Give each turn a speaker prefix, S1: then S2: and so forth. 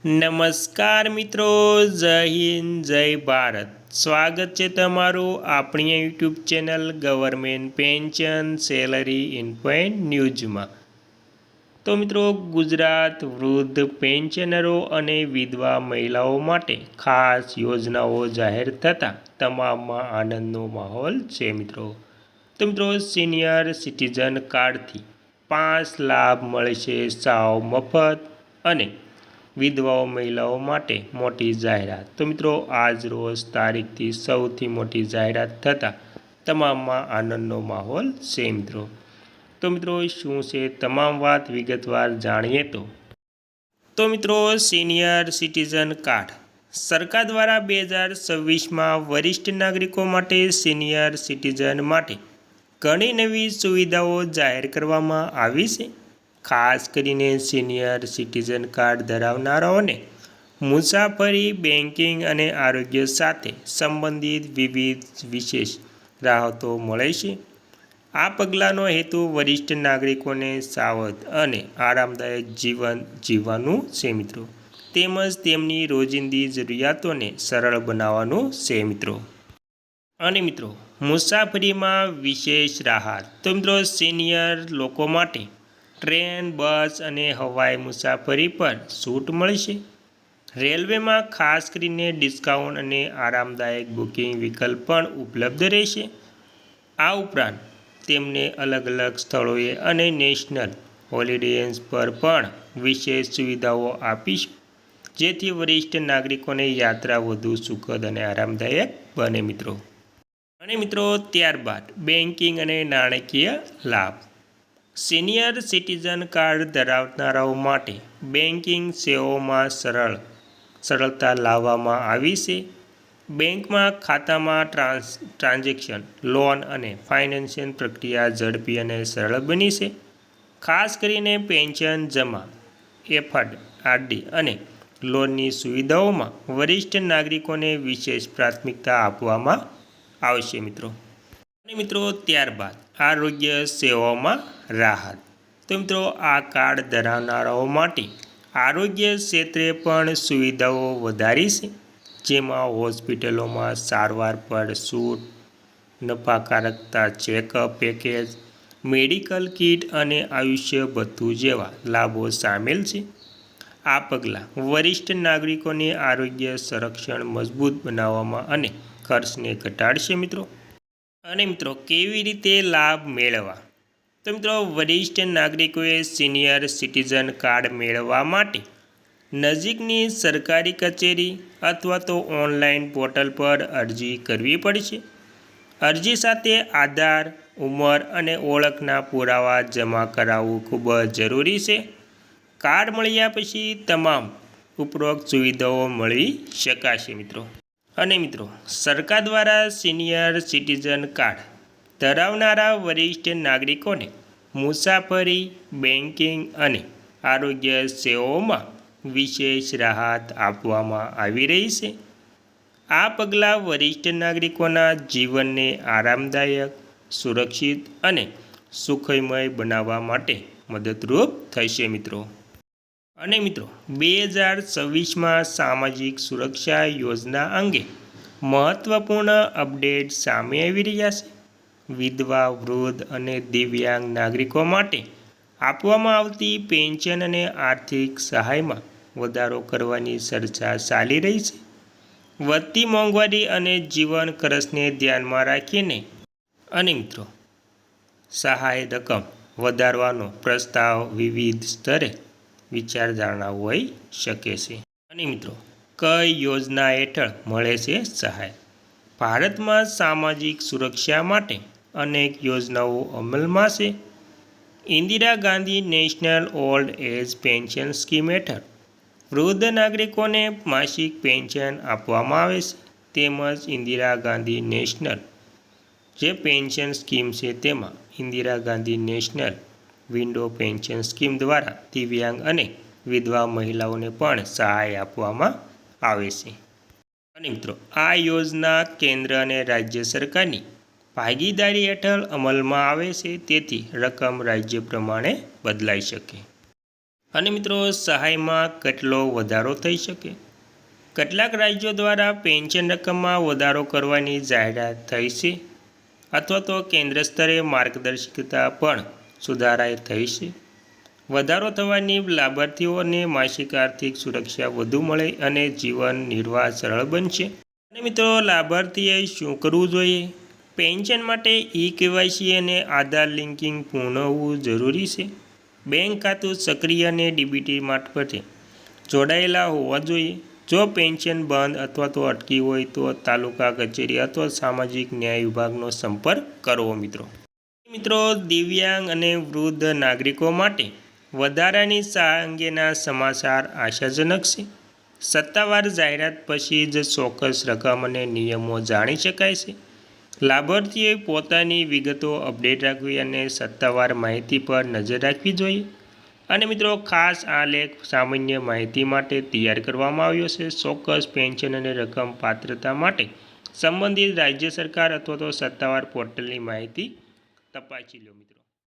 S1: નમસ્કાર મિત્રો, જય હિન્દ, જય ભારત. સ્વાગત છે તમારું આપણી YouTube channel government pension salary info ન્યૂઝમાં. તો મિત્રો, ગુજરાત વૃદ્ધ પેન્શનરો અને વિધવા મહિલાઓ માટે ખાસ યોજનાઓ જાહેર થતાં તમામમાં આનંદનો માહોલ છે મિત્રો. તો મિત્રો, સિનિયર સિટીઝન કાર્ડથી 5 લાભ મળશે સાવ મફત અને વિધવાઓ મહિલાઓ માટે મોટી જાહેરાત. તો મિત્રો, આજ રોજ તારીખથી સૌથી મોટી જાહેરાત થતાં તમામમાં આનંદનો માહોલ છે મિત્રો. તો મિત્રો, શું છે તમામ વાત વિગતવાર જાણીએ તો મિત્રો, સિનિયર સિટીઝન કાર્ડ સરકાર દ્વારા 2026માં વરિષ્ઠ નાગરિકો માટે સિનિયર સિટીઝન માટે ઘણી નવી સુવિધાઓ જાહેર કરવામાં આવી છે. ખાસ કરીને સિનિયર સિટીઝન કાર્ડ ધરાવનારાઓને મુસાફરી, બેન્કિંગ અને આરોગ્ય સાથે સંબંધિત વિવિધ વિશેષ રાહતો મળે છે. આ પગલાંનો હેતુ વરિષ્ઠ નાગરિકોને સાવધ અને આરામદાયક જીવન જીવવાનું છે મિત્રો, તેમજ તેમની રોજિંદી જરૂરિયાતોને સરળ બનાવવાનું છે મિત્રો. અને મિત્રો, મુસાફરીમાં વિશેષ રાહત. તો મિત્રો, સિનિયર લોકો માટે ટ્રેન, બસ અને હવાઈ મુસાફરી પર છૂટ મળશે. રેલવેમાં ખાસ કરીને ડિસ્કાઉન્ટ અને આરામદાયક બુકિંગ વિકલ્પ પણ ઉપલબ્ધ રહેશે. આ ઉપરાંત તેમને અલગ અલગ સ્થળોએ અને નેશનલ હોલિડેઝ પર પણ વિશેષ સુવિધાઓ આપીશું, જેથી વરિષ્ઠ નાગરિકોને યાત્રા વધુ સુખદ અને આરામદાયક બને મિત્રો. અને મિત્રો, ત્યારબાદ બેન્કિંગ અને નાણાકીય લાભ. સિનિયર સિટીઝન કાર્ડ ધરાવનારાઓ માટે બેન્કિંગ સેવાઓમાં સરળતા લાવવામાં આવી છે. બેંકમાં ખાતામાં ટ્રાન્ઝેક્શન, લોન અને ફાઇનાન્સિયલ પ્રક્રિયા ઝડપી અને સરળ બની છે. ખાસ કરીને પેન્શન જમા, એફડી, આરડી અને લોનની સુવિધાઓમાં વરિષ્ઠ નાગરિકોને વિશેષ પ્રાથમિકતા આપવામાં આવશે મિત્રો. અને મિત્રો, ત્યારબાદ આરોગ્ય સેવાઓમાં રાહત. તો મિત્રો, આ કાર્ડ ધરાવનારાઓ માટે આરોગ્ય ક્ષેત્રે પણ સુવિધાઓ વધારી છે, જેમાં હોસ્પિટલોમાં સારવાર પર છૂટ, નફાકારકતા ચેકઅપ પેકેજ, મેડિકલ કિટ અને આયુષ્ય ભથ્થું જેવા લાભો સામેલ છે. આ પગલાં વરિષ્ઠ નાગરિકોની આરોગ્ય સંરક્ષણ મજબૂત બનાવવામાં અને ખર્ચને ઘટાડશે મિત્રો. અને મિત્રો, કેવી રીતે લાભ મેળવવા? તો મિત્રો, વરિષ્ઠ નાગરિકોએ સિનિયર સિટીઝન કાર્ડ મેળવવા માટે નજીકની સરકારી કચેરી અથવા તો ઓનલાઈન પોર્ટલ પર અરજી કરવી પડશે. અરજી સાથે આધાર, ઉંમર અને ઓળખના પુરાવા જમા કરાવવું ખૂબ જ જરૂરી છે. કાર્ડ મળ્યા પછી તમામ ઉપરોક્ત સુવિધાઓ મળી શકાશે મિત્રો. અને મિત્રો, સરકાર દ્વારા સિનિયર સિટીઝન કાર્ડ ધરાવનારા વરિષ્ઠ નાગરિકોને મુસાફરી, બેન્કિંગ અને આરોગ્ય સેવાઓમાં વિશેષ રાહત આપવામાં આવી રહી છે. આ પગલાં વરિષ્ઠ નાગરિકોના જીવનને આરામદાયક, સુરક્ષિત અને સુખમય બનાવવા માટે મદદરૂપ થશે મિત્રો. અને મિત્રો, 2026માં સામાજિક સુરક્ષા યોજના અંગે મહત્વપૂર્ણ અપડેટ સામે આવી રહ્યા છે. વિધવા, વૃદ્ધ અને દિવ્યાંગ નાગરિકો માટે આપવામાં આવતી પેન્શન અને આર્થિક સહાયમાં વધારો કરવાની ચર્ચા ચાલી રહી છે. વધતી મોંઘવારી અને જીવન ખર્ચને ધ્યાનમાં રાખીને અને મિત્રો, સહાય રકમ વધારવાનો પ્રસ્તાવ વિવિધ સ્તરે વિચારધારણા હોઈ શકે છે. અને મિત્રો, કઈ યોજના હેઠળ મળે છે સહાય? ભારતમાં સામાજિક સુરક્ષા માટે અનેક યોજનાઓ અમલમાં છે. Indira Gandhi national old age pension scheme હેઠળ વૃદ્ધ નાગરિકોને માસિક પેન્શન આપવામાં આવે છે. તેમજ ઇન્દિરા ગાંધી નેશનલ જે પેન્શન સ્કીમ છે તેમાં Indira Gandhi national widow pension scheme દ્વારા દિવ્યાંગ અને વિધવા મહિલાઓને પણ સહાય આપવામાં આવે છે. અને મિત્રો, આ યોજના કેન્દ્ર અને રાજ્ય સરકારની ભાગીદારી હેઠળ અમલમાં આવે છે, તેથી રકમ રાજ્ય પ્રમાણે બદલાઈ શકે. અને મિત્રો સહાયમાં કેટલો વધારો થઈ શકે? કેટલાક રાજ્યો દ્વારા પેન્શન રકમમાં વધારો કરવાની જાહેરાત થઈ છે, અથવા તો કેન્દ્ર સ્તરે માર્ગદર્શિકા પણ સુધારાઈ થઈ છે. વધારો થવાની લાભાર્થીઓને માસિક આર્થિક સુરક્ષા વધુ મળે અને જીવન નિર્વાહ સરળ બનશે. અને મિત્રો લાભાર્થીએ શું કરવું જોઈએ? પેન્શન માટે KYC અને આધાર લિંકિંગ પૂર્ણ હોવું જરૂરી છે. બેંક ખાતું સક્રિય અને ડીબીટી મારફતે જોડાયેલા હોવા જોઈએ. જો પેન્શન બંધ અથવા તો અટકી હોય તો તાલુકા કચેરી અથવા સામાજિક ન્યાય વિભાગનો સંપર્ક કરવો. મિત્રો દિવ્યાંગ અને વૃદ્ધ નાગરિકો માટે વધારાની સહાય અંગેના સમાચાર આશાજનક છે. સત્તાવાર જાહેરાત પછી જ ચોક્કસ રકમ અને નિયમો જાણી શકાય છે. લાભાર્થીએ પોતાની વિગતો અપડેટ રાખવી અને સત્તાવાર માહિતી પર નજર રાખવી જોઈએ. અને મિત્રો ખાસ આ લેખ સામાન્ય માહિતી માટે તૈયાર કરવામાં આવ્યો છે. ચોક્કસ પેન્શન અને રકમ પાત્રતા માટે સંબંધિત રાજ્ય સરકાર અથવા તો સત્તાવાર પોર્ટલની માહિતી તપાસી લો મિત્રો.